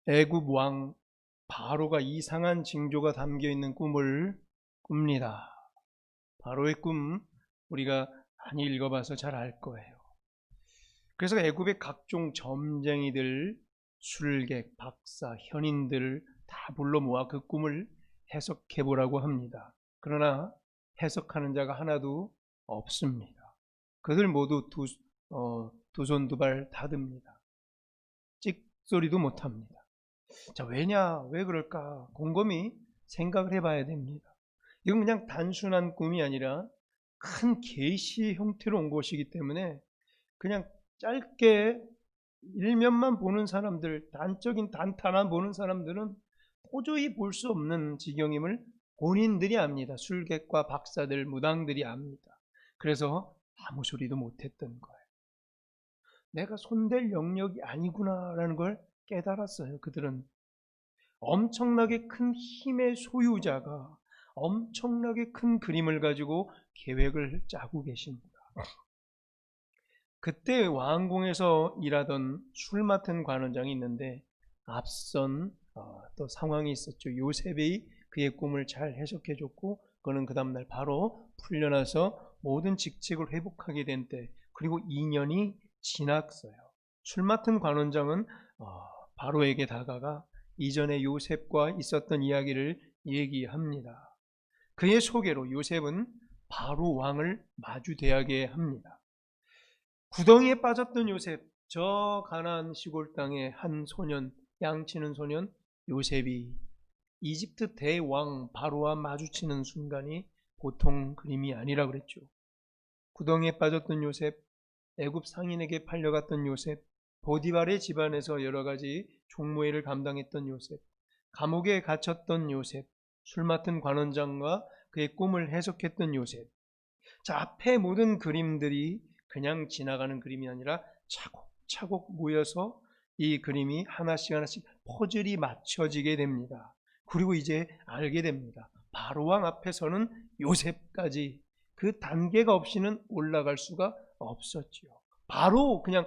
애굽 왕 바로가 이상한 징조가 담겨 있는 꿈을 꿉니다. 바로의 꿈 우리가 많이 읽어봐서 잘 알 거예요. 그래서 애굽의 각종 점쟁이들, 술객, 박사, 현인들을 다 불러 모아 그 꿈을 해석해 보라고 합니다. 그러나 해석하는 자가 하나도 없습니다. 그들 모두 두 손 두 발 다듭니다. 찍소리도 못합니다. 자, 왜 그럴까? 곰곰이 생각을 해봐야 됩니다. 이건 그냥 단순한 꿈이 아니라 큰 계시의 형태로 온 것이기 때문에 그냥 짧게 일면만 보는 사람들, 단적인 단타만 보는 사람들은 도저히 볼 수 없는 지경임을 본인들이 압니다. 술객과 박사들, 무당들이 압니다. 그래서 아무 소리도 못했던 거예요. 내가 손댈 영역이 아니구나라는 걸 깨달았어요. 그들은 엄청나게 큰 힘의 소유자가 엄청나게 큰 그림을 가지고 계획을 짜고 계십니다. 그때 왕궁에서 일하던 술 맡은 관원장이 있는데 앞선 또 상황이 있었죠. 요셉이 그의 꿈을 잘 해석해 줬고 그는 그 다음날 바로 풀려나서 모든 직책을 회복하게 된 때, 그리고 2년이 지났어요. 술 맡은 관원장은 바로에게 다가가 이전에 요셉과 있었던 이야기를 얘기합니다. 그의 소개로 요셉은 바로 왕을 마주대하게 합니다. 구덩이에 빠졌던 요셉, 저 가나안 시골 땅의 한 소년, 양치는 소년 요셉이 이집트 대왕 바로와 마주치는 순간이 보통 그림이 아니라 그랬죠. 구덩이에 빠졌던 요셉, 애굽 상인에게 팔려갔던 요셉, 보디발의 집안에서 여러 가지 종무회를 감당했던 요셉, 감옥에 갇혔던 요셉, 술 맡은 관원장과 그의 꿈을 해석했던 요셉. 자, 앞에 모든 그림들이 그냥 지나가는 그림이 아니라 차곡차곡 모여서 이 그림이 하나씩 하나씩 퍼즐이 맞춰지게 됩니다. 그리고 이제 알게 됩니다. 바로왕 앞에서는 요셉까지 그 단계가 없이는 올라갈 수가 없었죠. 그냥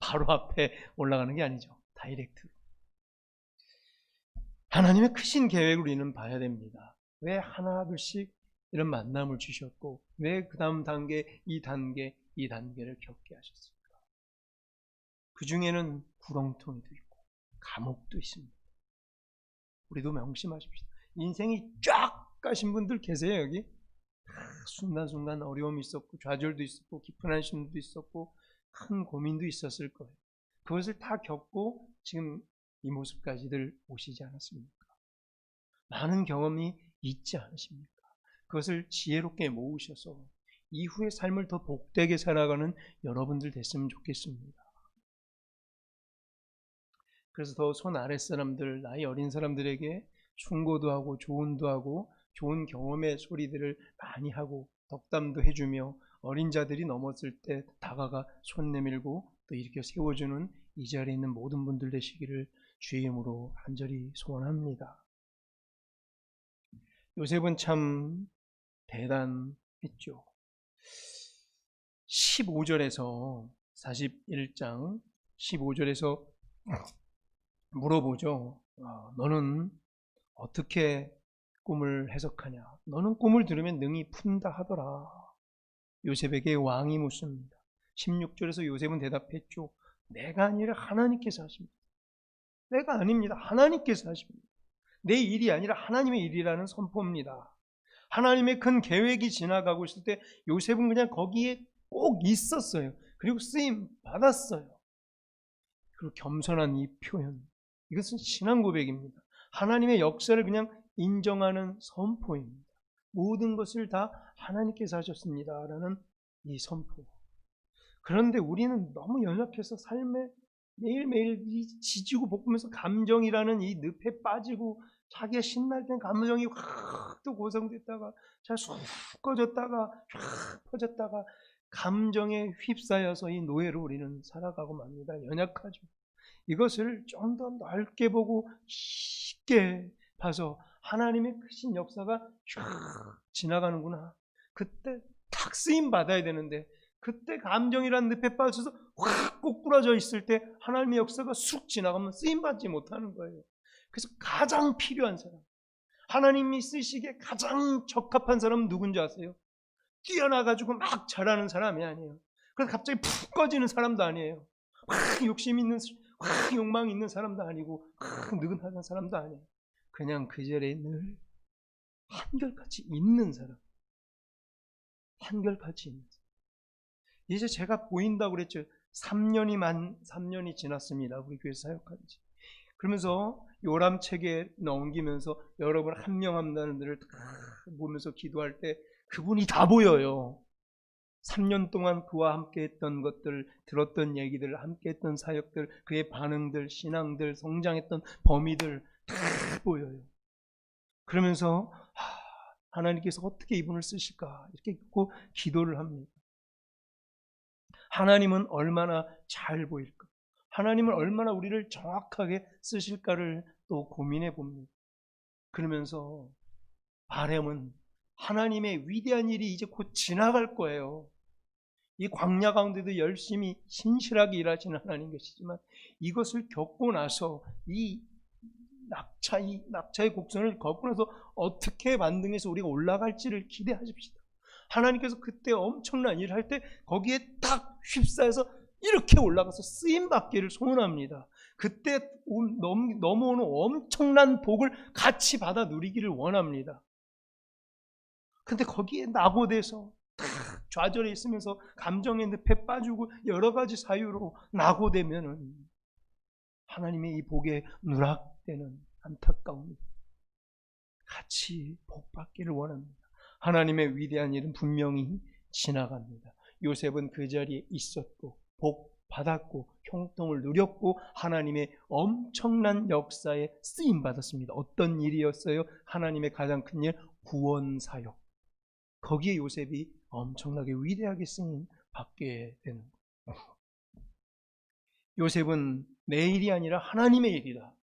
바로 앞에 올라가는 게 아니죠. 다이렉트. 하나님의 크신 계획을 우리는 봐야 됩니다. 왜 하나둘씩 이런 만남을 주셨고 왜 그 다음 단계, 이 단계를 겪게 하셨습니까? 그 중에는 구렁텅이도 있고 감옥도 있습니다. 우리도 명심하십시오. 인생이 쫙 가신 분들 계세요. 여기 순간순간 어려움이 있었고 좌절도 있었고 깊은 한심도 있었고 큰 고민도 있었을 거예요. 그것을 다 겪고 지금 이 모습까지들 오시지 않았습니까? 많은 경험이 있지 않으십니까? 그것을 지혜롭게 모으셔서 이후의 삶을 더 복되게 살아가는 여러분들 됐으면 좋겠습니다. 그래서 더 손 아랫사람들, 나이 어린 사람들에게 충고도 하고 조언도 하고 좋은 경험의 소리들을 많이 하고 덕담도 해주며 어린 자들이 넘었을 때 다가가 손 내밀고 또 이렇게 세워주는 이 자리에 있는 모든 분들 되시기를 주의 이름으로 간절히 소원합니다. 요셉은 참 대단했죠. 15절에서 41장 15절에서 물어보죠. 너는 어떻게 꿈을 해석하냐? 너는 꿈을 들으면 능히 푼다 하더라. 요셉에게 왕이 묻습니다. 16절에서 요셉은 대답했죠. 내가 아니라 하나님께서 하십니다. 내가 아닙니다. 하나님께서 하십니다. 내 일이 아니라 하나님의 일이라는 선포입니다. 하나님의 큰 계획이 지나가고 있을 때 요셉은 그냥 거기에 꼭 있었어요. 그리고 쓰임 받았어요. 그리고 겸손한 이 표현, 이것은 신앙 고백입니다. 하나님의 역사를 그냥 인정하는 선포입니다. 모든 것을 다 하나님께서 하셨습니다 라는 이 선포. 그런데 우리는 너무 연약해서 삶에 매일매일 이 지지고 볶으면서 감정이라는 이 늪에 빠지고 자기가 신날 땐 감정이 확 또 고성됐다가 잘 쑥 꺼졌다가 쫙 퍼졌다가 감정에 휩싸여서 이 노예로 우리는 살아가고 맙니다. 연약하죠. 이것을 좀 더 넓게 보고 쉽게 봐서 하나님의 크신 역사가 쫙 지나가는구나. 그때 탁 쓰임 받아야 되는데 그때 감정이라는 늪에 빠져서 확 꼬꾸라져 있을 때 하나님의 역사가 쑥 지나가면 쓰임받지 못하는 거예요. 그래서 가장 필요한 사람, 하나님이 쓰시기에 가장 적합한 사람은 누군지 아세요? 뛰어나가지고 막 잘하는 사람이 아니에요. 그래서 갑자기 푹 꺼지는 사람도 아니에요. 확 욕심 있는, 확 욕망 있는 사람도 아니고 확 느긋한 사람도 아니에요. 그냥 그 자리에 늘 한결같이 있는 사람. 한결같이 있는 사람. 이제 제가 보인다고 그랬죠. 3년이 지났습니다. 우리 교회 사역한 지. 그러면서 요람책에 넘기면서 여러분 한 명 한 명들을 다 보면서 기도할 때 그분이 다 보여요. 3년 동안 그와 함께 했던 것들, 들었던 얘기들, 함께 했던 사역들, 그의 반응들, 신앙들, 성장했던 범위들 다 보여요. 그러면서 하나님께서 어떻게 이분을 쓰실까 이렇게 있고 기도를 합니다. 하나님은 얼마나 잘 보일까? 하나님은 얼마나 우리를 정확하게 쓰실까를 또 고민해 봅니다. 그러면서 바람은 하나님의 위대한 일이 이제 곧 지나갈 거예요. 이 광야 가운데도 열심히 신실하게 일하시는 하나님 계시지만 이것을 겪고 나서 이 낙차의 곡선을 겪고 나서 어떻게 만등해서 우리가 올라갈지를 기대하십시다. 하나님께서 그때 엄청난 일을 할 때 거기에 딱 휩싸여서 이렇게 올라가서 쓰임받기를 소원합니다. 그때 넘어오는 엄청난 복을 같이 받아 누리기를 원합니다. 근데 거기에 낙오돼서 좌절해 있으면서 감정의 늪에 빠지고 여러 가지 사유로 낙오되면은 하나님의 이 복에 누락되는 안타까움이 같이 복받기를 원합니다. 하나님의 위대한 일은 분명히 지나갑니다. 요셉은 그 자리에 있었고 복 받았고 형통을 누렸고 하나님의 엄청난 역사에 쓰임 받았습니다. 어떤 일이었어요? 하나님의 가장 큰 일, 구원 사역. 거기에 요셉이 엄청나게 위대하게 쓰임 받게 되는 거예요. 요셉은 내 일이 아니라 하나님의 일이다.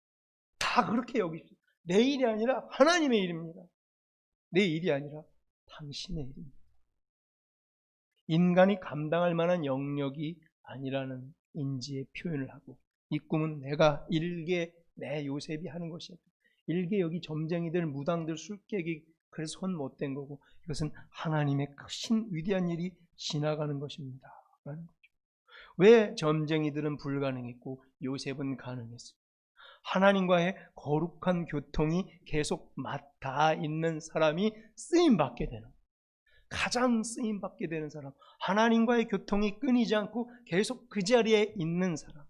다 그렇게 여기십시오. 내 일이 아니라 하나님의 일입니다. 내 일이 아니라 당신의 일입니다. 인간이 감당할 만한 영역이 아니라는 인지의 표현을 하고 이 꿈은 내가 일개 내 요셉이 하는 것이야. 일개 여기 점쟁이들, 무당들, 술객이 그래서 손 못댄 거고 이것은 하나님의 크신 위대한 일이 지나가는 것입니다. 라는 거죠. 왜 점쟁이들은 불가능했고 요셉은 가능했어요? 하나님과의 거룩한 교통이 계속 닿아 있는 사람이 쓰임받게 되는 거예요. 가장 쓰임받게 되는 사람, 하나님과의 교통이 끊이지 않고 계속 그 자리에 있는 사람.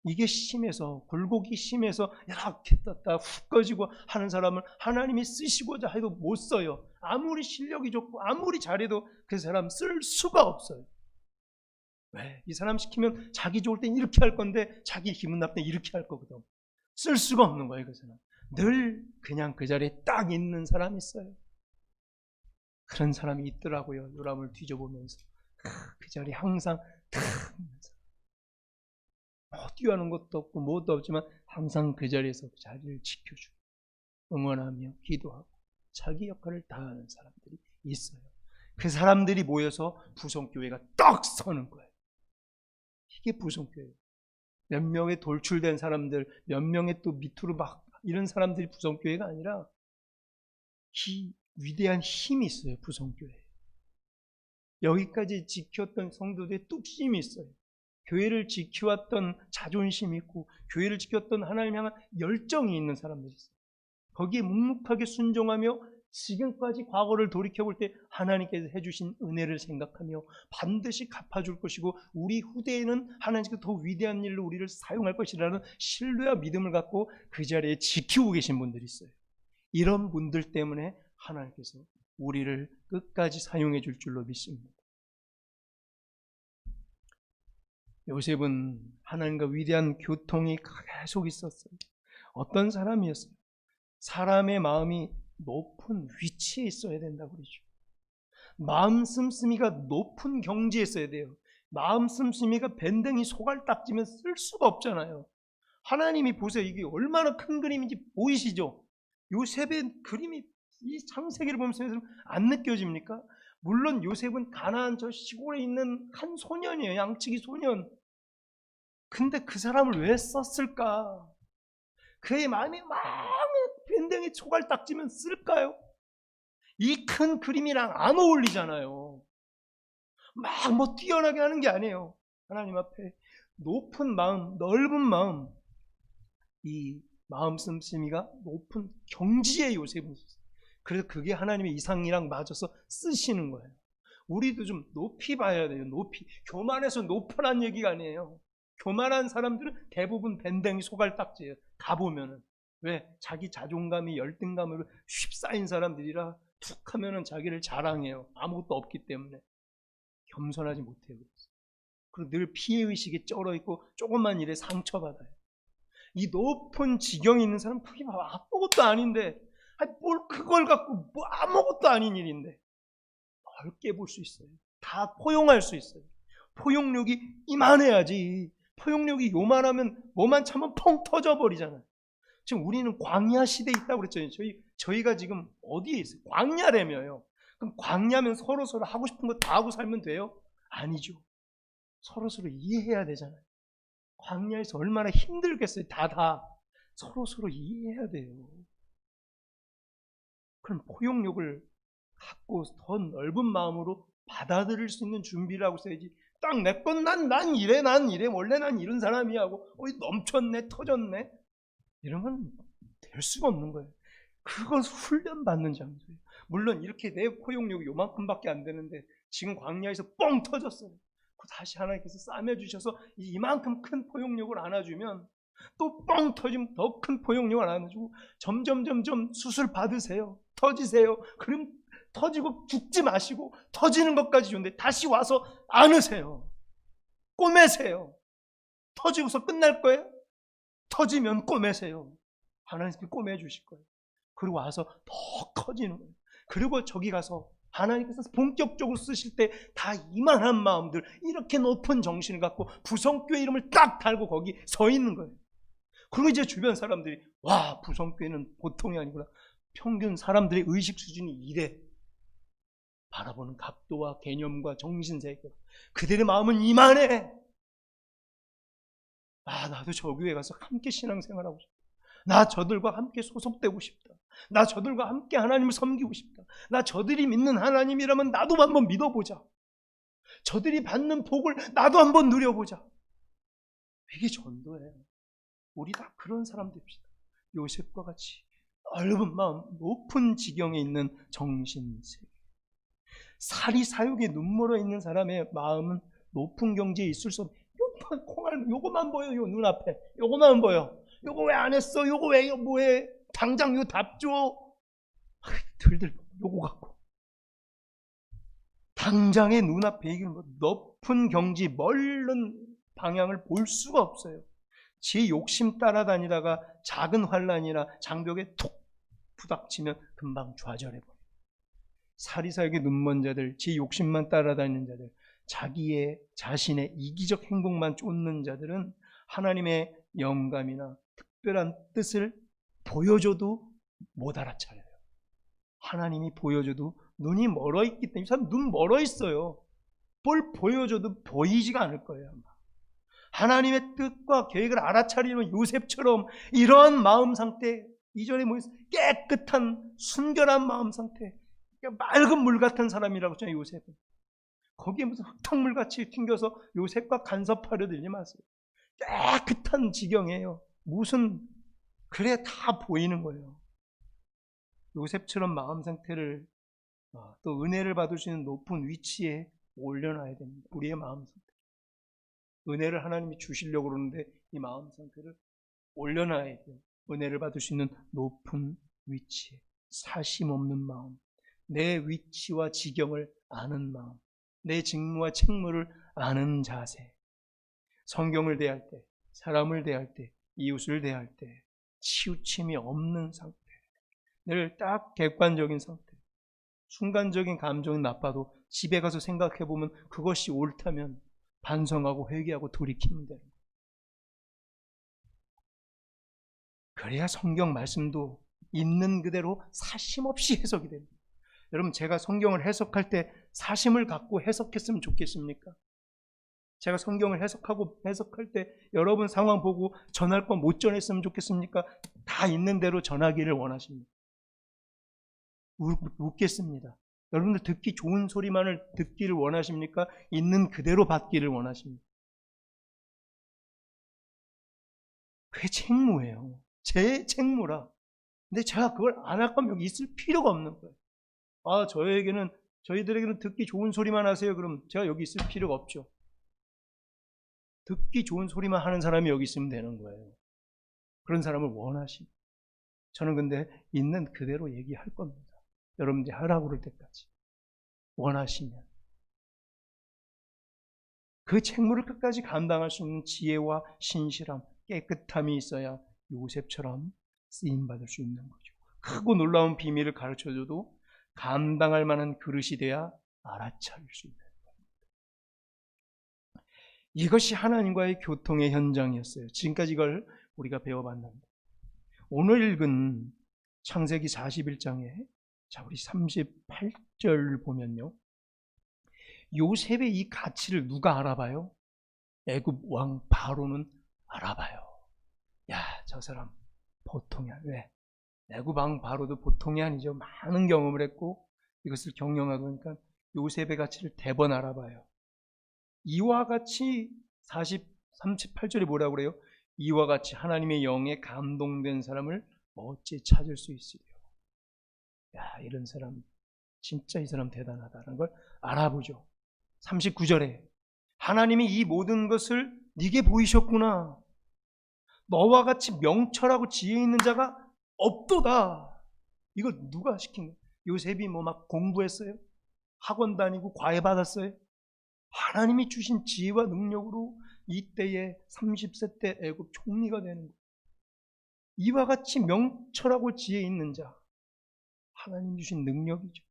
이게 심해서, 굴곡이 심해서 이렇게 떴다 훅 꺼지고 하는 사람을 하나님이 쓰시고자 해도 못 써요. 아무리 실력이 좋고 아무리 잘해도 그 사람 쓸 수가 없어요. 왜? 이 사람 시키면 자기 좋을 땐 이렇게 할 건데 자기 기분 나쁠 땐 이렇게 할 거거든. 쓸 수가 없는 거예요. 그 사람. 늘 그냥 그 자리에 딱 있는 사람이 있어요. 그런 사람이 있더라고요. 요람을 뒤져보면서 그 자리에 항상 딱 있는 사람. 뛰어하는 것도 없고 무엇도 없지만 항상 그 자리에서 그 자리를 지켜주고 응원하며 기도하고 자기 역할을 다하는 사람들이 있어요. 그 사람들이 모여서 부성교회가 떡 서는 거예요. 이게 부성교회예요. 몇 명의 돌출된 사람들, 몇 명의 또 밑으로 막 이런 사람들이 부성교회가 아니라 이 위대한 힘이 있어요. 부성교회에. 여기까지 지켰던 성도들의 뚝심이 있어요. 교회를 지켜왔던 자존심이 있고 교회를 지켰던 하나님 향한 열정이 있는 사람들이 있어요. 거기에 묵묵하게 순종하며 지금까지 과거를 돌이켜볼 때 하나님께서 해주신 은혜를 생각하며 반드시 갚아줄 것이고 우리 후대에는 하나님께서 더 위대한 일로 우리를 사용할 것이라는 신뢰와 믿음을 갖고 그 자리에 지키고 계신 분들이 있어요. 이런 분들 때문에 하나님께서 우리를 끝까지 사용해 줄 줄로 믿습니다. 요셉은 하나님과 위대한 교통이 계속 있었어요. 어떤 사람이었어요? 사람의 마음이 높은 위치에 있어야 된다고 그러죠. 마음 씀씀이가 높은 경지에 있어야 돼요. 마음 씀씀이가 밴댕이 소갈딱지면 쓸 수가 없잖아요. 하나님이 보세요. 이게 얼마나 큰 그림인지 보이시죠? 요셉의 그림이 이 창세기를 보면서 안 느껴집니까? 물론 요셉은 가나안 저 시골에 있는 한 소년이에요. 양치기 소년. 근데 그 사람을 왜 썼을까? 그의 마음이 밴댕이 초갈딱지면 쓸까요? 이 큰 그림이랑 안 어울리잖아요. 막 뭐 뛰어나게 하는 게 아니에요. 하나님 앞에 높은 마음, 넓은 마음, 이 마음 씀씀이가 높은 경지의 요셉은 있었어요. 그래서 그게 하나님의 이상이랑 맞아서 쓰시는 거예요. 우리도 좀 높이 봐야 돼요. 높이. 교만해서 높으란 얘기가 아니에요. 교만한 사람들은 대부분 밴댕이 소갈딱지예요. 가보면은. 왜? 자기 자존감이 열등감으로 휩싸인 사람들이라 툭 하면은 자기를 자랑해요. 아무것도 없기 때문에. 겸손하지 못해요. 그리고 늘 피해의식에 쩔어있고 조금만 일에 상처받아요. 이 높은 지경에 있는 사람은 그게 아무것도 아닌데, 뭘 그걸 갖고 뭐 아무것도 아닌 일인데 넓게 볼 수 있어요. 다 포용할 수 있어요. 포용력이 이만해야지. 포용력이 요만하면 뭐만 참으면 펑 터져버리잖아요. 지금 우리는 광야 시대에 있다고 그랬잖아요. 저희가 지금 어디에 있어요? 광야라며요. 그럼 광야면 서로 하고 싶은 거 다 하고 살면 돼요? 아니죠. 서로 이해해야 되잖아요. 광야에서 얼마나 힘들겠어요. 서로 이해해야 돼요. 그럼 포용력을 갖고 더 넓은 마음으로 받아들일 수 있는 준비를 하고 있어야지. 딱 내 건 난 이래 원래 난 이런 사람이야 하고 넘쳤네 터졌네 이러면 될 수가 없는 거예요. 그건 훈련받는 장소예요. 물론 이렇게 내 포용력이 요만큼밖에 안 되는데 지금 광야에서 뻥 터졌어요. 다시 하나님께서 싸매주셔서 이만큼 큰 포용력을 안아주면 또 뻥 터지면 더 큰 포용력을 안아주고 점점 수술 받으세요. 터지세요. 그럼 터지고 죽지 마시고 터지는 것까지 좋은데 다시 와서 안으세요. 꼬매세요. 터지고서 끝날 거예요? 터지면 꼬매세요. 하나님께 꼬매주실 거예요. 그리고 와서 더 커지는 거예요. 그리고 저기 가서 하나님께서 본격적으로 쓰실 때 다 이만한 마음들, 이렇게 높은 정신을 갖고 부성교회 이름을 딱 달고 거기 서 있는 거예요. 그리고 이제 주변 사람들이 와, 부성교회는 보통이 아니구나. 평균 사람들의 의식 수준이 이래. 바라보는 각도와 개념과 정신세계. 그들의 마음은 이만해. 나도 저 교회 가서 함께 신앙생활하고 싶다. 나 저들과 함께 소속되고 싶다. 나 저들과 함께 하나님을 섬기고 싶다. 나 저들이 믿는 하나님이라면 나도 한번 믿어보자. 저들이 받는 복을 나도 한번 누려보자. 이게 전도예요. 우리 다 그런 사람 됩시다. 요셉과 같이 넓은 마음, 높은 지경에 있는 정신세계. 사리사욕에 눈멀어 있는 사람의 마음은 높은 경지에 있을 수 없어요. 요거만 보여. 요 눈앞에 요거만 보여. 요거 왜 안 했어? 요거 왜 뭐해? 당장 요 답 줘. 들들 요거 갖고 당장의 눈앞에 이길 높은 경지 멀른 방향을 볼 수가 없어요. 지 욕심 따라다니다가 작은 환란이나 장벽에 툭 부닥치면 금방 좌절해버려요. 사리사욕에 눈먼 자들, 지 욕심만 따라다니는 자들, 자신의 이기적 행복만 쫓는 자들은 하나님의 영감이나 특별한 뜻을 보여줘도 못 알아차려요. 하나님이 보여줘도 눈이 멀어 있기 때문에, 이 사람 눈 멀어 있어요. 뭘 보여줘도 보이지가 않을 거예요. 아마. 하나님의 뜻과 계획을 알아차리는 요셉처럼 이러한 마음 상태, 이전에 깨끗한 순결한 마음 상태, 맑은 물 같은 사람이라고 했잖아요. 요셉은. 거기에 무슨 흙탕물같이 튕겨서 요셉과 간섭하려 들지 마세요. 깨끗한 지경이에요. 그래 다 보이는 거예요. 요셉처럼 마음 상태를 또 은혜를 받을 수 있는 높은 위치에 올려놔야 됩니다. 우리의 마음 상태. 은혜를 하나님이 주시려고 그러는데 이 마음 상태를 올려놔야 돼요. 은혜를 받을 수 있는 높은 위치에 사심 없는 마음, 내 위치와 지경을 아는 마음, 내 직무와 책무를 아는 자세. 성경을 대할 때, 사람을 대할 때, 이웃을 대할 때 치우침이 없는 상태, 늘 딱 객관적인 상태. 순간적인 감정이 나빠도 집에 가서 생각해보면 그것이 옳다면 반성하고 회개하고 돌이키면 되는 거예요. 그래야 성경 말씀도 있는 그대로 사심 없이 해석이 됩니다. 여러분, 제가 성경을 해석할 때 사심을 갖고 해석했으면 좋겠습니까? 제가 성경을 해석할 때 여러분 상황 보고 전할 거 못 전했으면 좋겠습니까? 다 있는 대로 전하기를 원하십니다. 묻겠습니다. 여러분들 듣기 좋은 소리만을 듣기를 원하십니까? 있는 그대로 받기를 원하십니까? 그게 책무예요. 제 책무라. 근데 제가 그걸 안 할 거면 여기 있을 필요가 없는 거예요. 아, 저희들에게는 듣기 좋은 소리만 하세요. 그럼 제가 여기 있을 필요가 없죠. 듣기 좋은 소리만 하는 사람이 여기 있으면 되는 거예요. 그런 사람을 원하십니다. 저는 근데 있는 그대로 얘기할 겁니다. 여러분들이 하라고 그럴 때까지. 원하시면. 그 책무를 끝까지 감당할 수 있는 지혜와 신실함, 깨끗함이 있어야 요셉처럼 쓰임받을 수 있는 거죠. 크고 놀라운 비밀을 가르쳐줘도 감당할 만한 그릇이 돼야 알아차릴 수 있는 겁니다. 이것이 하나님과의 교통의 현장이었어요. 지금까지 이걸 우리가 배워봤는데 오늘 읽은 창세기 41장에 자, 우리 38절 보면요. 요셉의 이 가치를 누가 알아봐요? 애굽 왕 바로는 알아봐요. 야, 저 사람 보통이야. 왜? 애굽 왕 바로도 보통이 아니죠. 많은 경험을 했고 이것을 경영하고 그러니까 요셉의 가치를 대번 알아봐요. 이와 같이 38절에 뭐라고 그래요? 이와 같이 하나님의 영에 감동된 사람을 어찌 찾을 수 있으리요. 야, 이런 사람 진짜 이 사람 대단하다는 걸 알아보죠. 39절에 하나님이 이 모든 것을 네게 보이셨구나. 너와 같이 명철하고 지혜 있는 자가 없도다. 이걸 누가 시킨 거예요? 요셉이 뭐 막 공부했어요? 학원 다니고 과외 받았어요? 하나님이 주신 지혜와 능력으로 이때에 30세 때 애굽 총리가 되는 거예요. 이와 같이 명철하고 지혜 있는 자. 하나님 주신 능력이죠.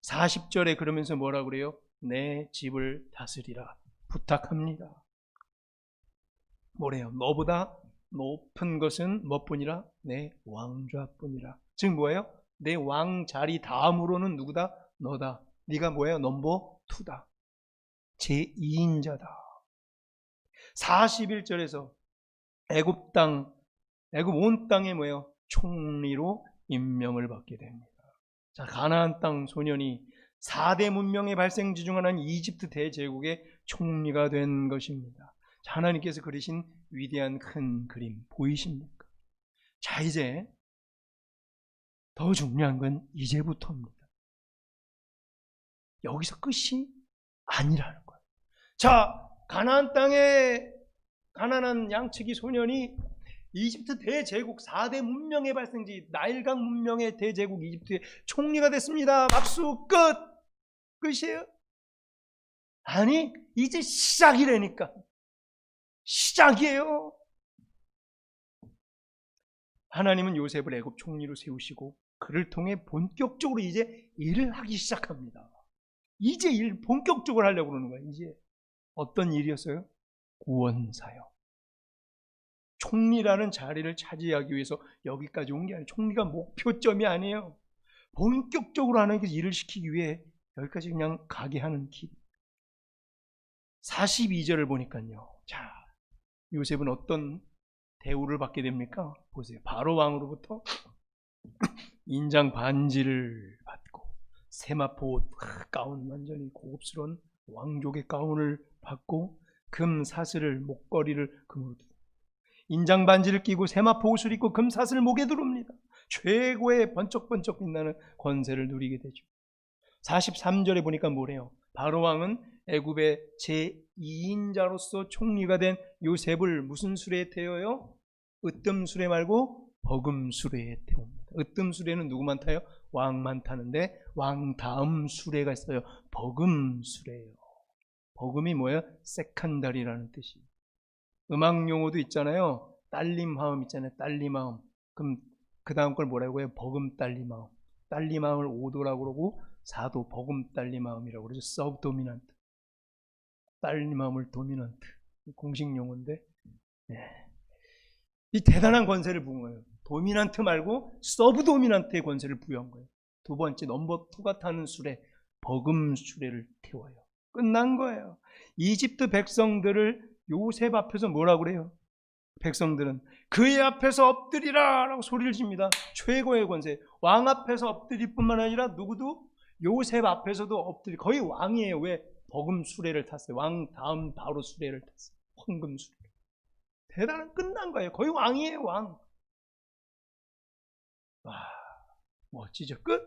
40절에 그러면서 뭐라 그래요? 내 집을 다스리라 부탁합니다. 뭐래요? 너보다 높은 것은 뭐뿐이라? 내 왕좌뿐이라. 즉 뭐예요? 내 왕 자리 다음으로는 누구다? 너다. 네가 뭐예요? 넘버 2다. 제2인자다. 41절에서 애굽 온 땅에 뭐예요? 총리로 임명을 받게 됩니다. 자, 가나안 땅 소년이 4대 문명의 발생지 중 하나인 이집트 대제국의 총리가 된 것입니다. 자, 하나님께서 그리신 위대한 큰 그림 보이십니까? 자, 이제 더 중요한 건 이제부터입니다. 여기서 끝이 아니라는 거예요. 자, 가나안 땅에 가난한 양치기 소년이 이집트 대제국 4대 문명의 발생지 나일강 문명의 대제국 이집트의 총리가 됐습니다. 박수. 끝이에요? 아니, 이제 시작이라니까. 시작이에요. 하나님은 요셉을 애굽 총리로 세우시고 그를 통해 본격적으로 이제 일을 하기 시작합니다. 이제 일 본격적으로 하려고 그러는 거예요. 이제 어떤 일이었어요? 구원사역. 총리라는 자리를 차지하기 위해서 여기까지 온 게 아니에요. 총리가 목표점이 아니에요. 본격적으로 하나님께서 일을 시키기 위해 여기까지 그냥 가게 하는 길. 42절을 보니까요. 자, 요셉은 어떤 대우를 받게 됩니까? 보세요. 바로 왕으로부터 인장 반지를 받고 세마포 옷, 가운 완전히 고급스러운 왕족의 가운을 받고 금 사슬을 목걸이를 금으로 인장 반지를 끼고 세마포 옷을 입고 금 사슬을 목에 두릅니다. 최고의 번쩍번쩍 빛나는 권세를 누리게 되죠. 43절에 보니까 뭐래요? 바로 왕은 애굽의 제2인자로서 총리가 된 요셉을 무슨 수레에 태워요? 으뜸수레 말고 버금수레에 태웁니다. 으뜸수레는 누구만 타요? 왕만 타는데 왕 다음 수레가 있어요. 버금수레예요. 버금이 뭐예요? 세칸다리라는 뜻이에요. 음악 용어도 있잖아요. 딸림화음 있잖아요. 딸림화음. 그럼 그 다음 걸 뭐라고 해요? 버금딸림화음. 딸림화음을 5도라고 그러고 4도 버금딸림화음이라고 그러죠. 서브도미넌트. 딸림화음을 도미넌트. 공식 용어인데 네. 이 대단한 권세를 부은 거예요. 도미넌트 말고 서브도미넌트의 권세를 부여한 거예요. 두 번째 넘버 2가 타는 수레. 버금 수레를 태워요. 끝난 거예요. 이집트 백성들을 요셉 앞에서 뭐라고 그래요? 백성들은 그의 앞에서 엎드리라 라고 소리를 칩니다. 최고의 권세. 왕 앞에서 엎드릴 뿐만 아니라 누구도 요셉 앞에서도 엎드리. 거의 왕이에요. 왜? 버금 수레를 탔어요. 왕 다음 바로 수레를 탔어요. 황금 수레. 대단한, 끝난 거예요. 거의 왕이에요. 왕. 와, 멋지죠. 끝.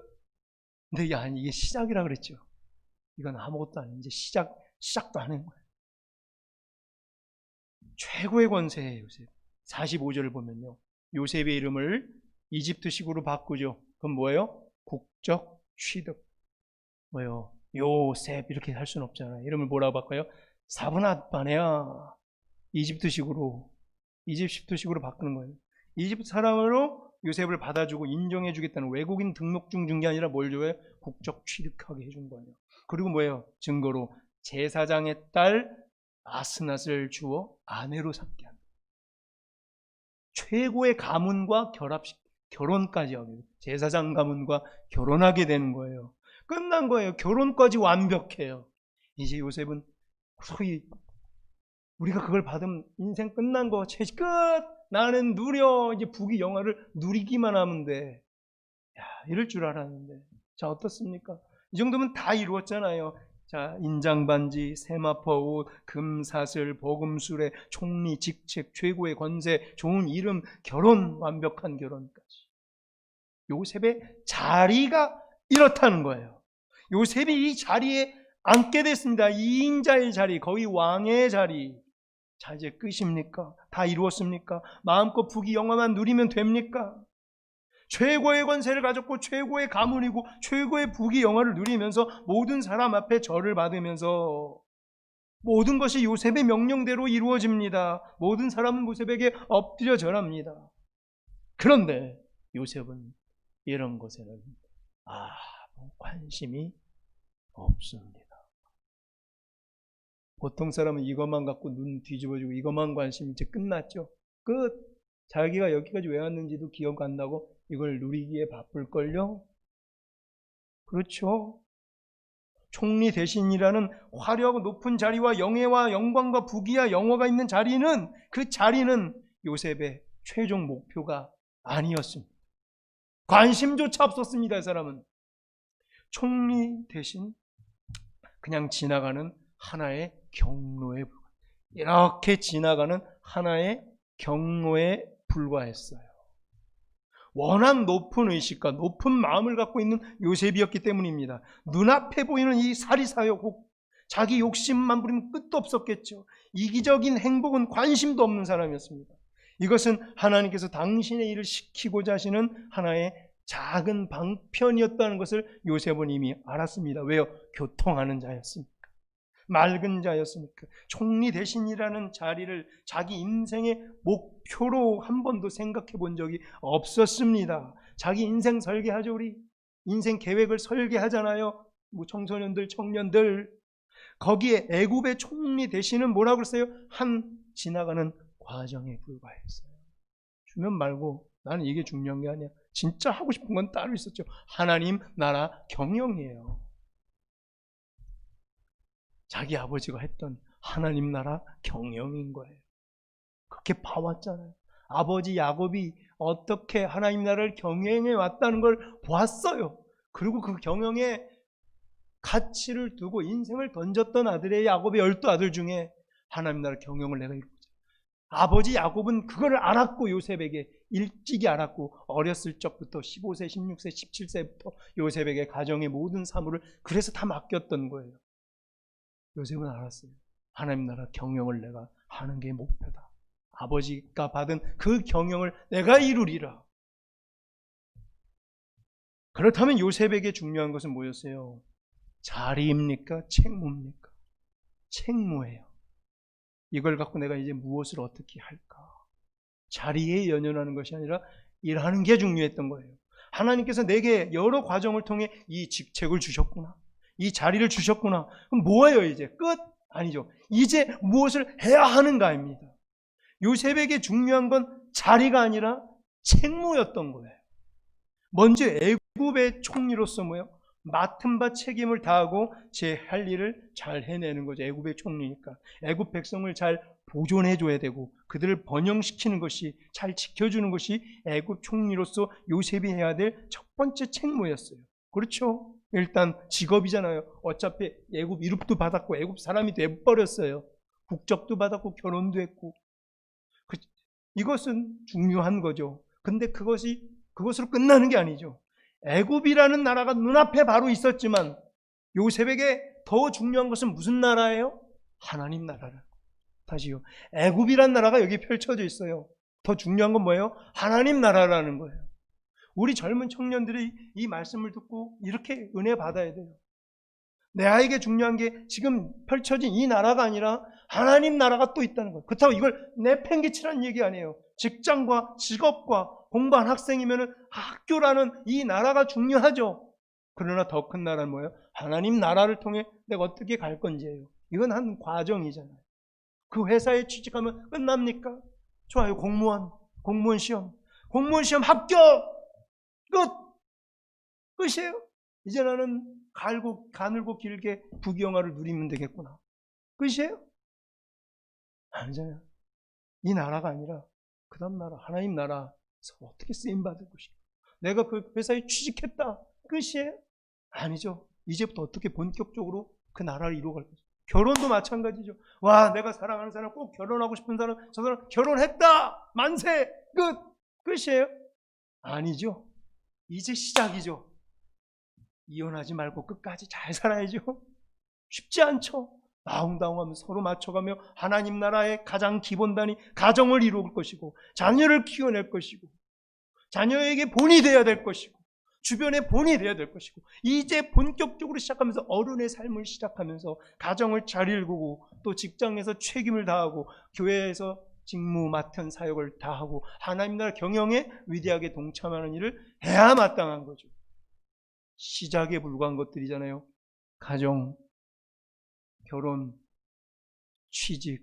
근데 이게 시작이라 그랬죠. 이건 아무것도 아니에요. 이제 시작도 안 하는 거예요. 최고의 권세예요. 요셉. 45절을 보면요, 요셉의 이름을 이집트식으로 바꾸죠. 그럼 뭐예요? 국적 취득. 뭐예요? 요셉 이렇게 할 수는 없잖아요. 이름을 뭐라고 바꿔요? 사브낫바네아. 이집트식으로 바꾸는 거예요. 이집트 사람으로 요셉을 받아주고 인정해주겠다는 외국인 등록증 준 게 아니라 뭘 줘요? 국적 취득하게 해준 거예요. 그리고 뭐예요? 증거로 제사장의 딸 아스낫을 주어 아내로 삼게 합니다. 최고의 가문과 결혼까지 하게 돼요. 제사장 가문과 결혼하게 되는 거예요. 끝난 거예요. 결혼까지 완벽해요. 이제 요셉은 소위 우리가 그걸 받으면 인생 끝난 거, 끝! 나는 이제 부귀 영화를 누리기만 하면 돼. 야, 이럴 줄 알았는데. 자, 어떻습니까? 이 정도면 다 이루었잖아요. 자, 인장반지, 세마포 옷, 금사슬, 버금수레, 총리, 직책, 최고의 권세, 좋은 이름, 결혼, 완벽한 결혼까지. 요셉의 자리가 이렇다는 거예요. 요셉이 이 자리에 앉게 됐습니다. 2인자의 자리, 거의 왕의 자리. 자, 이제 끝입니까? 다 이루었습니까? 마음껏 부귀 영화만 누리면 됩니까? 최고의 권세를 가졌고 최고의 가문이고 최고의 부귀 영화를 누리면서 모든 사람 앞에 절을 받으면서 모든 것이 요셉의 명령대로 이루어집니다. 모든 사람은 요셉에게 엎드려 절합니다. 그런데 요셉은 이런 것에는 아무 관심이 없습니다. 보통 사람은 이것만 갖고 눈 뒤집어지고 이것만 관심, 이제 끝났죠. 끝. 자기가 여기까지 왜 왔는지도 기억 안 나고 이걸 누리기에 바쁠걸요. 그렇죠. 총리 대신이라는 화려하고 높은 자리와 영예와 영광과 부귀와 영화가 있는 자리는, 그 자리는 요셉의 최종 목표가 아니었습니다. 관심조차 없었습니다. 이 사람은 총리 대신 그냥 지나가는 하나의 경로에 이렇게 지나가는 하나의 경로에 불과했어요. 워낙 높은 의식과 높은 마음을 갖고 있는 요셉이었기 때문입니다. 눈앞에 보이는 이 사리사욕, 자기 욕심만 부리면 끝도 없었겠죠. 이기적인 행복은 관심도 없는 사람이었습니다. 이것은 하나님께서 당신의 일을 시키고자 하시는 하나의 작은 방편이었다는 것을 요셉은 이미 알았습니다. 왜요? 교통하는 자였습니다. 맑은 자였으니까. 총리 대신이라는 자리를 자기 인생의 목표로 한 번도 생각해 본 적이 없었습니다. 자기 인생 설계하죠. 우리 인생 계획을 설계하잖아요. 뭐 청소년들, 청년들. 거기에 애굽의 총리 대신은 뭐라고 그랬어요? 한 지나가는 과정에 불과했어요. 주면 말고 나는 이게 중요한 게 아니야. 진짜 하고 싶은 건 따로 있었죠. 하나님 나라 경영이에요. 자기 아버지가 했던 하나님 나라 경영인 거예요. 그렇게 봐왔잖아요. 아버지 야곱이 어떻게 하나님 나라를 경영해 왔다는 걸 보았어요. 그리고 그 경영에 가치를 두고 인생을 던졌던 아들의 야곱의 12아들 중에 하나님 나라 경영을 내가 이루자. 아버지 야곱은 그걸 알았고 요셉에게 일찍이 알았고 어렸을 적부터 15세, 16세, 17세부터 요셉에게 가정의 모든 사물을 그래서 다 맡겼던 거예요. 요셉은 알았어요. 하나님 나라 경영을 내가 하는 게 목표다. 아버지가 받은 그 경영을 내가 이루리라. 그렇다면 요셉에게 중요한 것은 뭐였어요? 자리입니까? 책무입니까? 책무예요. 이걸 갖고 내가 이제 무엇을 어떻게 할까? 자리에 연연하는 것이 아니라 일하는 게 중요했던 거예요. 하나님께서 내게 여러 과정을 통해 이 직책을 주셨구나. 이 자리를 주셨구나. 그럼 뭐예요 이제? 끝? 아니죠. 이제 무엇을 해야 하는가입니다. 요셉에게 중요한 건 자리가 아니라 책무였던 거예요. 먼저 애굽의 총리로서 뭐예요? 맡은 바 책임을 다하고 제 할 일을 잘 해내는 거죠. 애굽의 총리니까. 애굽 백성을 잘 보존해 줘야 되고 그들을 번영시키는 것이, 잘 지켜주는 것이 애굽 총리로서 요셉이 해야 될 첫 번째 책무였어요. 그렇죠? 일단 직업이잖아요. 어차피 애굽 이름도 받았고 애굽 사람이 돼버렸어요. 국적도 받았고 결혼도 했고. 이것은 중요한 거죠. 근데 그것으로 끝나는 게 아니죠. 애굽이라는 나라가 눈앞에 바로 있었지만 요셉에게 더 중요한 것은 무슨 나라예요? 하나님 나라라. 다시요. 애굽이라는 나라가 여기 펼쳐져 있어요. 더 중요한 건 뭐예요? 하나님 나라라는 거예요. 우리 젊은 청년들이 이 말씀을 듣고 이렇게 은혜 받아야 돼요. 내아에게 중요한 게 지금 펼쳐진 이 나라가 아니라 하나님 나라가 또 있다는 거예요. 그렇다고 이걸 내팽개치라는 얘기 아니에요. 직장과 직업과 공부한 학생이면 학교라는 이 나라가 중요하죠. 그러나 더 큰 나라는 뭐예요? 하나님 나라를 통해 내가 어떻게 갈 건지예요. 이건 한 과정이잖아요. 그 회사에 취직하면 끝납니까? 좋아요. 공무원 시험 합격! 끝이에요. 이제 나는 가늘고 길게 부귀영화를 누리면 되겠구나. 끝이에요? 아니잖아요. 이 나라가 아니라 그 다음 나라, 하나님 나라에서 어떻게 쓰임받을 것인가. 내가 그 회사에 취직했다. 끝이에요? 아니죠. 이제부터 어떻게 본격적으로 그 나라를 이루어갈 것인가. 결혼도 마찬가지죠. 와, 내가 사랑하는 사람, 꼭 결혼하고 싶은 사람, 저 사람 결혼했다. 만세. 끝이에요? 아니죠. 이제 시작이죠. 이혼하지 말고 끝까지 잘 살아야죠. 쉽지 않죠. 아웅다웅하면서 서로 맞춰가며 하나님 나라의 가장 기본단위 가정을 이룰 것이고 자녀를 키워낼 것이고 자녀에게 본이 되어야 될 것이고 주변의 본이 되어야 될 것이고 이제 본격적으로 시작하면서 어른의 삶을 시작하면서 가정을 잘 이루고 또 직장에서 책임을 다하고 교회에서 직무 맡은 사역을 다하고 하나님 나라 경영에 위대하게 동참하는 일을 해야 마땅한 거죠. 시작에 불과한 것들이잖아요. 가정, 결혼, 취직,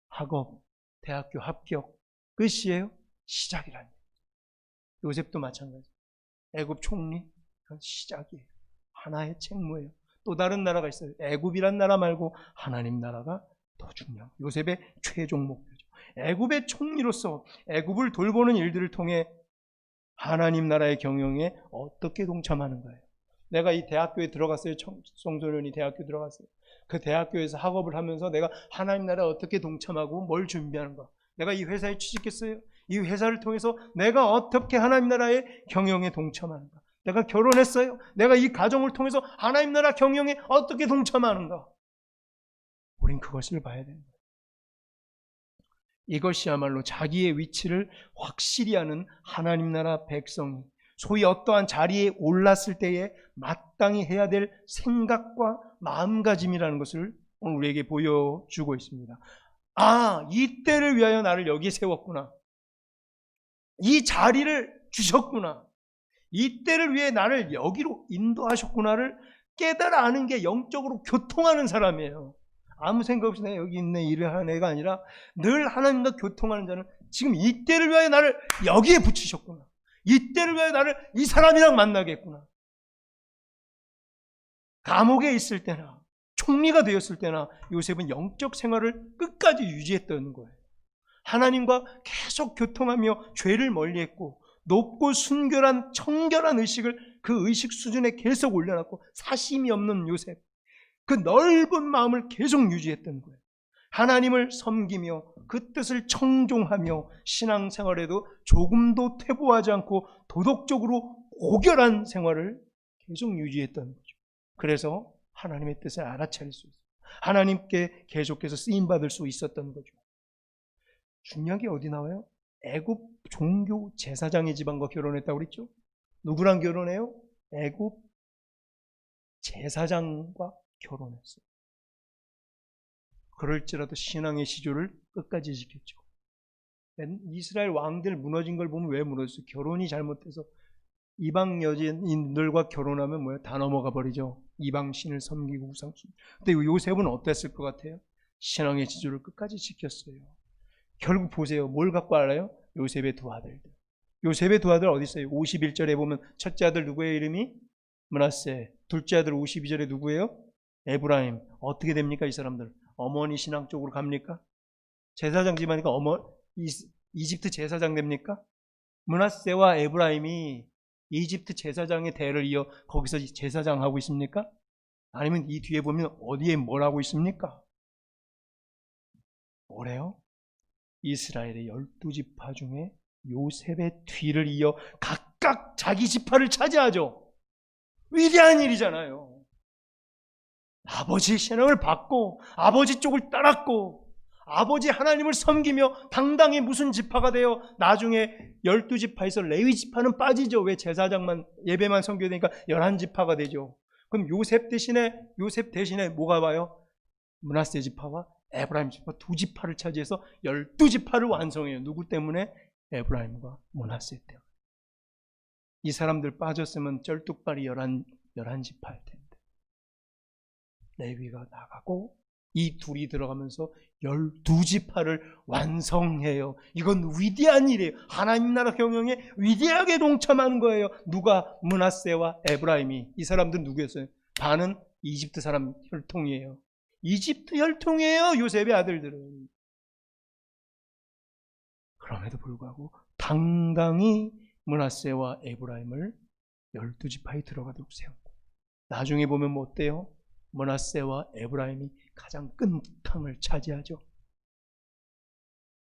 학업, 대학교 합격. 끝이에요? 시작이라는 거예요. 요셉도 마찬가지. 애굽 총리, 그건 시작이에요. 하나의 책무예요. 또 다른 나라가 있어요. 애굽이란 나라 말고 하나님 나라가 더 중요해요. 요셉의 최종 목표죠. 애굽의 총리로서 애굽을 돌보는 일들을 통해 하나님 나라의 경영에 어떻게 동참하는 거예요. 내가 이 대학교에 들어갔어요. 송소련이 대학교 들어갔어요. 그 대학교에서 학업을 하면서 내가 하나님 나라에 어떻게 동참하고 뭘 준비하는가. 내가 이 회사에 취직했어요. 이 회사를 통해서 내가 어떻게 하나님 나라의 경영에 동참하는가. 내가 결혼했어요. 내가 이 가정을 통해서 하나님 나라 경영에 어떻게 동참하는가. 우린 그것을 봐야 되는 거예요. 이것이야말로 자기의 위치를 확실히 아는 하나님 나라 백성이 소위 어떠한 자리에 올랐을 때에 마땅히 해야 될 생각과 마음가짐이라는 것을 오늘 우리에게 보여주고 있습니다. 아, 이 때를 위하여 나를 여기 세웠구나. 이 자리를 주셨구나. 이 때를 위해 나를 여기로 인도하셨구나를 깨달아 아는 게 영적으로 교통하는 사람이에요. 아무 생각 없이 내가 여기 있네 일을 하는 애가 아니라 늘 하나님과 교통하는 자는 지금 이 때를 위하여 나를 여기에 붙이셨구나. 이 때를 위하여 나를 이 사람이랑 만나겠구나. 감옥에 있을 때나 총리가 되었을 때나 요셉은 영적 생활을 끝까지 유지했던 거예요. 하나님과 계속 교통하며 죄를 멀리했고 높고 순결한 청결한 의식을 그 의식 수준에 계속 올려놨고 사심이 없는 요셉, 그 넓은 마음을 계속 유지했던 거예요. 하나님을 섬기며 그 뜻을 청종하며 신앙생활에도 조금도 퇴보하지 않고 도덕적으로 고결한 생활을 계속 유지했던 거죠. 그래서 하나님의 뜻을 알아차릴 수 있어요. 하나님께 계속해서 쓰임받을 수 있었던 거죠. 중요한 게 어디 나와요? 애굽 종교 제사장의 집안과 결혼했다고 그랬죠? 누구랑 결혼해요? 애굽 제사장과 결혼했어요. 그럴지라도 신앙의 시조를 끝까지 지켰죠. 이스라엘 왕들 무너진 걸 보면 왜 무너졌어요? 결혼이 잘못돼서 이방 여인들과 결혼하면 뭐예요? 다 넘어가 버리죠. 이방 신을 섬기고 우상숭. 근데 요셉은 어땠을 것 같아요? 신앙의 지조를 끝까지 지켰어요. 결국 보세요. 뭘 갖고 알아요? 요셉의 두 아들들. 요셉의 두 아들 어디 있어요? 51절에 보면 첫째 아들 누구의 이름이? 므낫세. 둘째 아들 52절에 누구예요? 에브라임. 어떻게 됩니까? 이 사람들 어머니 신앙 쪽으로 갑니까? 제사장 집안이니까 이집트 제사장 됩니까? 므낫세와 에브라임이 이집트 제사장의 대를 이어 거기서 제사장 하고 있습니까? 아니면 이 뒤에 보면 어디에 뭘 하고 있습니까? 뭐래요? 이스라엘의 12지파 중에 요셉의 뒤를 이어 각각 자기 지파를 차지하죠. 위대한 일이잖아요. 아버지 신앙을 받고 아버지 쪽을 따랐고 아버지 하나님을 섬기며 당당히 무슨 지파가 되어 나중에 12지파에서 레위 지파는 빠지죠. 왜? 제사장만 예배만 섬겨야 되니까 11지파가 되죠. 그럼 요셉 대신에 뭐가 와요? 므낫세 지파와 에브라임 지파 두 지파를 차지해서 12지파를 완성해요. 누구 때문에? 에브라임과 므낫세 때문에. 이 사람들 빠졌으면 쩔뚝발이 11지파일 텐데. 레위가 나가고 이 둘이 들어가면서 12지파를 완성해요. 이건 위대한 일이에요. 하나님 나라 경영에 위대하게 동참한 거예요. 누가? 므낫세와 에브라임이. 이 사람들은 누구였어요? 반은 이집트 사람 혈통이에요. 이집트 혈통이에요. 요셉의 아들들은. 그럼에도 불구하고 당당히 므낫세와 에브라임을 12지파에 들어가도록 세웠고, 나중에 보면 뭐 어때요? 므낫세와 에브라임이 가장 끝탕을 차지하죠.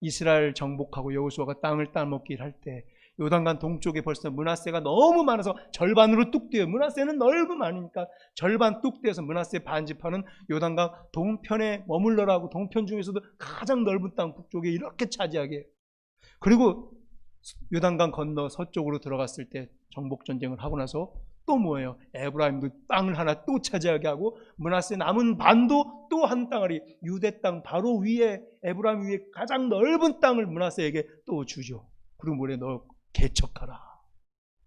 이스라엘 정복하고 여호수아가 땅을 따먹기를 할 때 요단강 동쪽에 벌써 므낫세가 너무 많아서 절반으로 뚝 떼요. 므낫세는 넓음 아니니까 절반 뚝 떼어서 므낫세 반지파는 요단강 동편에 머물러라고, 동편 중에서도 가장 넓은 땅 북쪽에 이렇게 차지하게 해요. 그리고 요단강 건너 서쪽으로 들어갔을 때 정복전쟁을 하고 나서 또 뭐예요? 에브라임도 땅을 하나 또 차지하게 하고 므낫세 남은 반도 또 한 땅아리 유대 땅 바로 위에 에브라임 위에 가장 넓은 땅을 므낫세에게 또 주죠. 그리고 뭐래? 너 개척하라.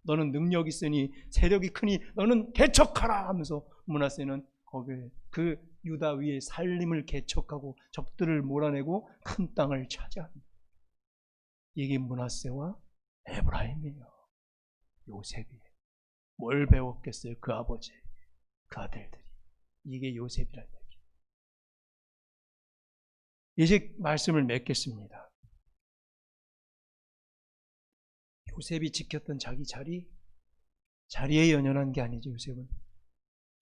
너는 능력이 있으니 세력이 크니 너는 개척하라 하면서 므낫세는 거기에 그 유다 위에 살림을 개척하고 적들을 몰아내고 큰 땅을 차지합니다. 이게 므낫세와 에브라임이에요. 요셉이에요. 뭘 배웠겠어요? 그 아버지, 그 아들들이. 이게 요셉이라는 얘기예요. 이제 말씀을 맺겠습니다. 요셉이 지켰던 자기 자리에 연연한 게 아니죠. 요셉은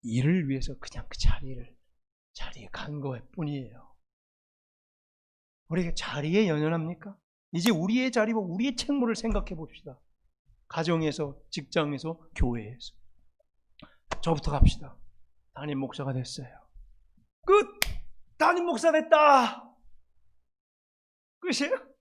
일을 위해서 그냥 그 자리에 간 것 뿐이에요. 우리가 자리에 연연합니까? 이제 우리의 자리와 우리의 책무를 생각해 봅시다. 가정에서, 직장에서, 교회에서. 저부터 갑시다. 담임 목사가 됐어요. 끝! 담임 목사 됐다! 끝이에요?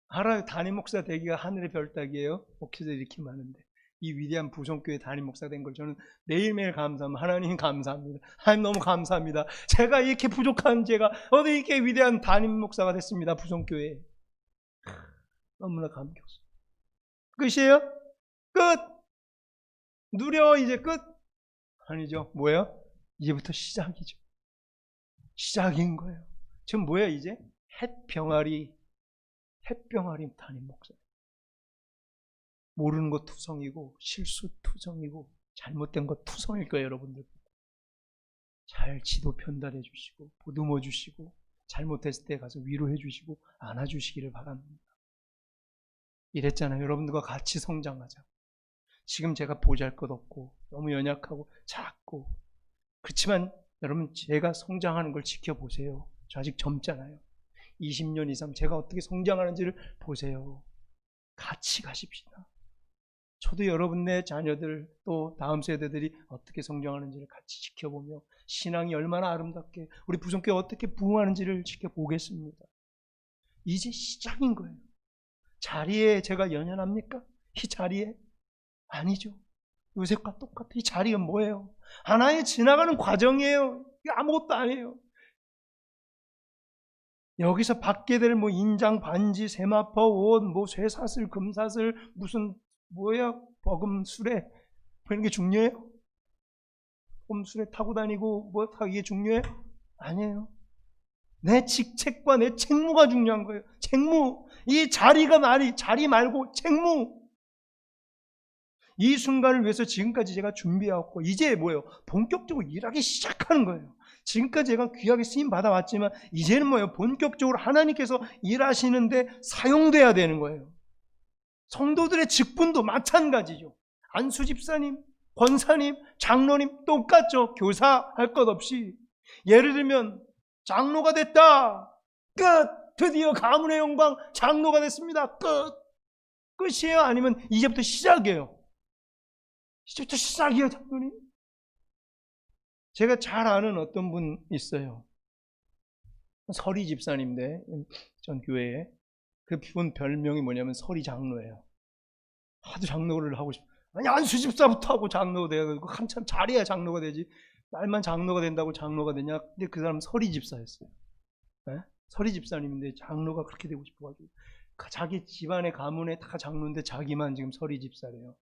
알아요. 담임 목사 되기가 하늘의 별 따기예요. 목회자들이 이렇게 많은데 이 위대한 부성교회 담임 목사 된 걸 저는 매일매일 감사합니다. 하나님 감사합니다. 하나님 너무 감사합니다. 제가 이렇게 부족한 제가 어디 이렇게 위대한 담임 목사가 됐습니다. 부성교회. 너무나 감격스러워요. 끝이에요? 끝! 누려 이제 끝? 아니죠. 뭐예요? 이제부터 시작이죠. 시작인 거예요. 지금 뭐예요 이제? 햇병아리 담임 목사. 모르는 것 투성이고 실수 투성이고 잘못된 것 투성일 거예요. 여러분들 잘 지도 편달해 주시고 보듬어 주시고 잘못했을 때 가서 위로해 주시고 안아 주시기를 바랍니다. 이랬잖아요. 여러분들과 같이 성장하자. 지금 제가 보잘것없고 너무 연약하고 작고 그렇지만 여러분 제가 성장하는 걸 지켜보세요. 저 아직 젊잖아요. 20년 이상 제가 어떻게 성장하는지를 보세요. 같이 가십시다. 저도 여러분의 자녀들 또 다음 세대들이 어떻게 성장하는지를 같이 지켜보며 신앙이 얼마나 아름답게 우리 부성교회 어떻게 부흥하는지를 지켜보겠습니다. 이제 시작인 거예요. 자리에 제가 연연합니까? 이 자리에? 아니죠. 요셉과 똑같아. 이 자리가 뭐예요? 하나의 지나가는 과정이에요. 이게 아무것도 아니에요. 여기서 받게 될 뭐 인장, 반지, 세마포, 옷, 뭐 쇠사슬, 금사슬, 무슨 뭐야 버금 수레 이런 게 중요해요? 꼼수레 타고 다니고 뭐 이게 중요해요? 아니에요. 내 직책과 내 책무가 중요한 거예요. 책무. 이 자리 말고 책무. 이 순간을 위해서 지금까지 제가 준비해왔고 이제 뭐예요? 본격적으로 일하기 시작하는 거예요. 지금까지 제가 귀하게 쓰임 받아왔지만 이제는 뭐예요? 본격적으로 하나님께서 일하시는데 사용돼야 되는 거예요. 성도들의 직분도 마찬가지죠. 안수 집사님, 권사님, 장로님 똑같죠. 교사할 것 없이. 예를 들면 장로가 됐다. 끝. 드디어 가문의 영광 장로가 됐습니다. 끝. 끝이에요? 아니면 이제부터 시작이에요? 이제부터 시작이에요, 장로님. 제가 잘 아는 어떤 분 있어요. 서리 집사님인데 전 교회에. 그분 별명이 뭐냐면 서리 장로예요. 하도 장로를 하고 싶어. 아니 안수 집사부터 하고 장로가 돼야 한참 잘해야 장로가 되지. 말만 장로가 된다고 장로가 되냐? 근데 그 사람은 서리 집사였어요. 네? 서리 집사님인데 장로가 그렇게 되고 싶어가지고 자기 집안의 가문에 다 장로인데 자기만 지금 서리 집사래요.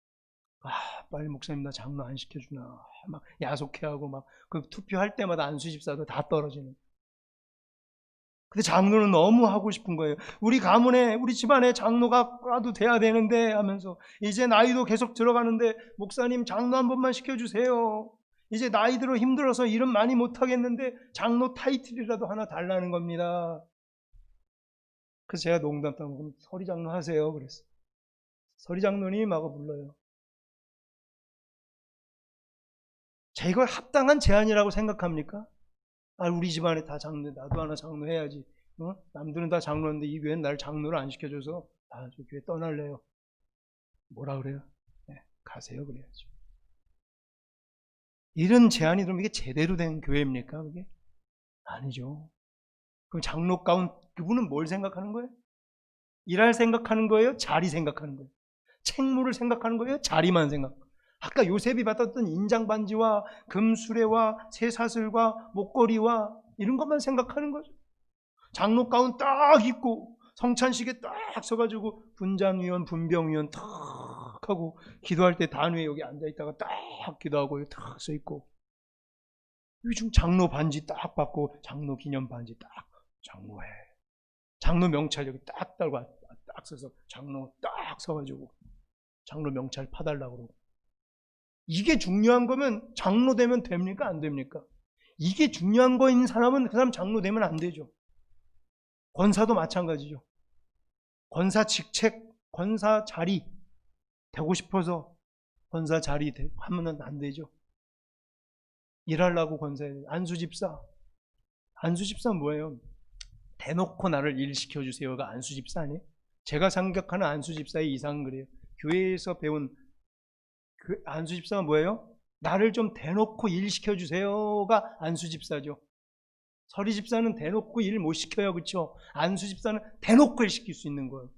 아, 빨리 목사님 나 장로 안 시켜주나. 막 야속해하고 막 그 투표할 때마다 안수 집사도 다 떨어지는. 근데 장로는 너무 하고 싶은 거예요. 우리 가문에, 우리 집안에 장로가도 돼야 되는데 하면서 이제 나이도 계속 들어가는데 목사님 장로 한 번만 시켜주세요. 이제 나이 들어 힘들어서 일은 많이 못하겠는데 장로 타이틀이라도 하나 달라는 겁니다. 그래서 제가 농담 따고 서리 장로 하세요 그랬어요. 서리 장로님 하고 불러요. 제가 합당한 제안이라고 생각합니까? 아, 우리 집안에 다 장로, 나도 하나 장로 해야지. 남들은 다 장로인데 이 교회는 날 장로를 안 시켜줘서 아, 저 교회 떠날래요. 뭐라 그래요? 네, 가세요 그래야죠. 이런 제안이 들으면 이게 제대로 된 교회입니까? 그게? 아니죠. 그럼 장로 가운 그분은 뭘 생각하는 거예요? 일할 생각하는 거예요? 자리 생각하는 거예요? 책무를 생각하는 거예요? 자리만 생각하는 거예요? 아까 요셉이 받았던 인장반지와 금수레와 쇠사슬과 목걸이와 이런 것만 생각하는 거죠. 장로 가운 딱 입고 성찬식에 딱 서가지고 분장위원, 분병위원 탁 하고 기도할 때 단위에 여기 앉아있다가 딱 기도하고 탁 서있고 요즘 장로 반지 딱 받고 장로 기념 반지 딱 장로해. 장로 명찰 여기 딱 달고 딱 서서 장로 딱 서가지고 장로 명찰 파달라고 그러고 이게 중요한 거면 장로 되면 됩니까? 안 됩니까? 이게 중요한 거인 사람은 그 사람 장로 되면 안 되죠. 권사도 마찬가지죠. 권사 직책, 권사 자리 되고 싶어서 권사 자리 하면 안 되죠. 일하려고 권사해요. 안수집사. 안수집사는 뭐예요? 대놓고 나를 일 시켜주세요가 안수집사 아니에요? 제가 생각하는 안수집사의 이상은 그래요. 교회에서 배운 그 안수집사가 뭐예요? 나를 좀 대놓고 일 시켜주세요가 안수집사죠. 서리집사는 대놓고 일 못 시켜요. 그렇죠? 안수집사는 대놓고 일 시킬 수 있는 거예요.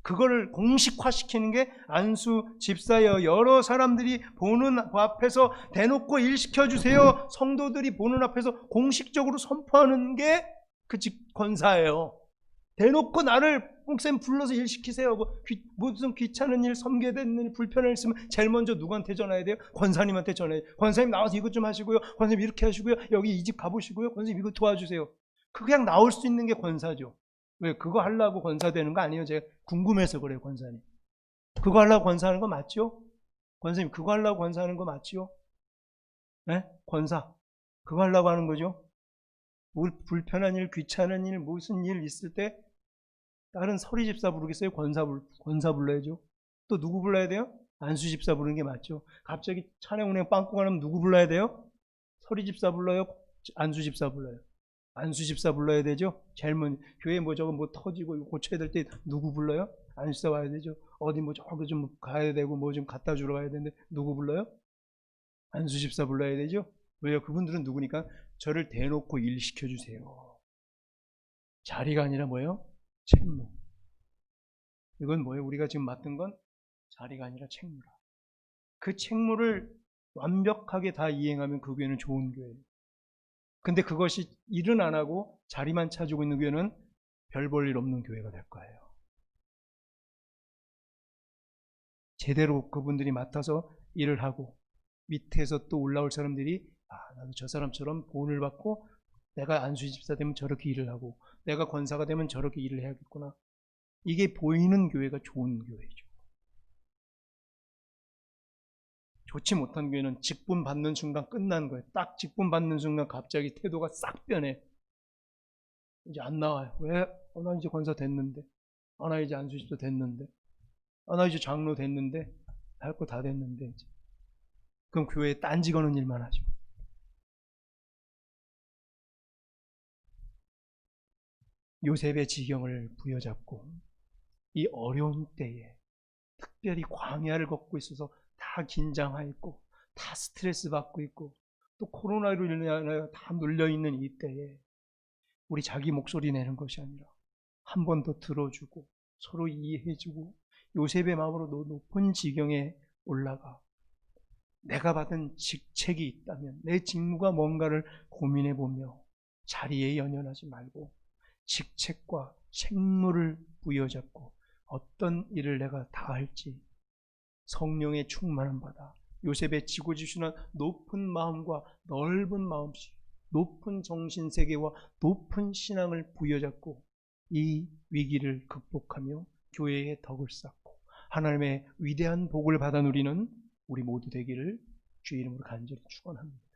그거를 공식화시키는 게 안수집사예요. 여러 사람들이 보는 앞에서 대놓고 일 시켜주세요. 성도들이 보는 앞에서 공식적으로 선포하는 게 그 권사예요. 대놓고 나를 목사님 불러서 일 시키세요. 무슨 귀찮은 일, 섬계되는 일, 불편한 일 있으면 제일 먼저 누구한테 전화해야 돼요? 권사님한테 전화해요. 권사님 나와서 이것 좀 하시고요. 권사님 이렇게 하시고요. 여기 이 집 가보시고요. 권사님 이거 도와주세요. 그냥 나올 수 있는 게 권사죠. 왜? 그거 하려고 권사 되는 거 아니에요? 제가 궁금해서 그래요, 권사님. 그거 하려고 권사하는 거 맞죠? 권사님 그거 하려고 권사하는 거 맞죠? 네? 권사. 그거 하려고 하는 거죠? 불편한 일, 귀찮은 일, 무슨 일 있을 때 다른 서리집사 부르겠어요? 권사 불러야죠. 또 누구 불러야 돼요? 안수집사 부르는 게 맞죠. 갑자기 찬양 운행 빵꾸 가면 누구 불러야 돼요? 서리집사 불러요? 안수집사 불러요? 안수집사 불러야 되죠. 제일 먼저 교회 뭐 저거 뭐 터지고 고쳐야 될 때 누구 불러요? 안수집사 와야 되죠. 어디 뭐 저거 좀 가야 되고 뭐 좀 갖다 주러 가야 되는데 누구 불러요? 안수집사 불러야 되죠. 왜요? 그분들은 누구니까 저를 대놓고 일 시켜주세요. 자리가 아니라 뭐예요? 책무. 이건 뭐예요? 우리가 지금 맡은 건 자리가 아니라 책무라. 그 책무를 완벽하게 다 이행하면 그 교회는 좋은 교회예요. 근데 그것이 일은 안 하고 자리만 차지고 있는 교회는 별 볼 일 없는 교회가 될 거예요. 제대로 그분들이 맡아서 일을 하고 밑에서 또 올라올 사람들이 나도 저 사람처럼 보온을 받고 내가 안수집사 되면 저렇게 일을 하고 내가 권사가 되면 저렇게 일을 해야겠구나. 이게 보이는 교회가 좋은 교회죠. 좋지 못한 교회는 직분 받는 순간 끝난 거예요. 딱 직분 받는 순간 갑자기 태도가 싹 변해. 이제 안 나와요. 왜? 나 이제 권사 됐는데. 나 이제 안수집도 됐는데. 나 이제 장로 됐는데. 할 거 다 됐는데. 이제. 그럼 교회에 딴지 거는 일만 하죠. 요셉의 지경을 부여잡고 이 어려운 때에 특별히 광야를 걷고 있어서 다 긴장하였고 다 스트레스 받고 있고 또 코로나로 인하여 다 눌려있는 이 때에 우리 자기 목소리 내는 것이 아니라 한 번 더 들어주고 서로 이해해주고 요셉의 마음으로 높은 지경에 올라가 내가 받은 직책이 있다면 내 직무가 뭔가를 고민해보며 자리에 연연하지 말고 직책과 책무를 부여잡고 어떤 일을 내가 다 할지 성령의 충만함 받아 요셉의 지고지순한 높은 마음과 넓은 마음씨, 높은 정신세계와 높은 신앙을 부여잡고 이 위기를 극복하며 교회의 덕을 쌓고 하나님의 위대한 복을 받아 누리는 우리 모두 되기를 주의 이름으로 간절히 축원합니다.